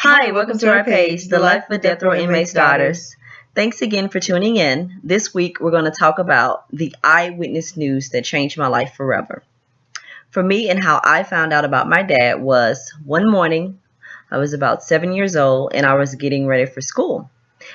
Hi, welcome to our page, The Life of Death Row Inmates' Daughters. Thanks again for tuning in. This week, we're going to talk about the eyewitness news that changed my life forever. For me, and how I found out about my dad was one morning, I was about 7 years old, and I was getting ready for school.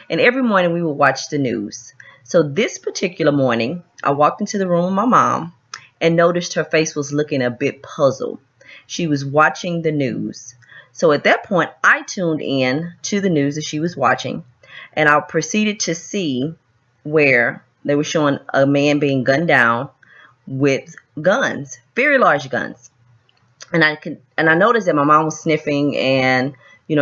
And every morning, we would watch the news. So this particular morning, I walked into the room with my mom and noticed her face was looking a bit puzzled. She was watching the news. So at that point, I tuned in to the news that she was watching, and I proceeded to see where they were showing a man being gunned down with guns, very large guns. And I noticed that my mom was sniffing, and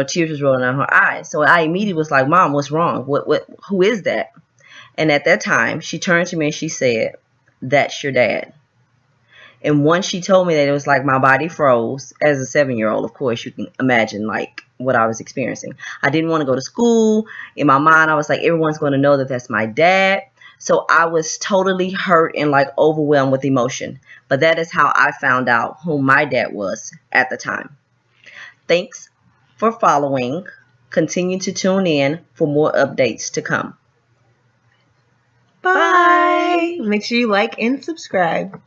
tears was rolling down her eyes. So I immediately was like, "Mom, what's wrong? Who is that?" And at that time, she turned to me and she said, "That's your dad." And once she told me that, it was like my body froze. As a 7-year-old, of course, you can imagine like what I was experiencing. I didn't want to go to school. In my mind, I was like, everyone's going to know that that's my dad. So I was totally hurt and like overwhelmed with emotion. But that is how I found out who my dad was at the time. Thanks for following. Continue to tune in for more updates to come. Bye. Make sure you like and subscribe.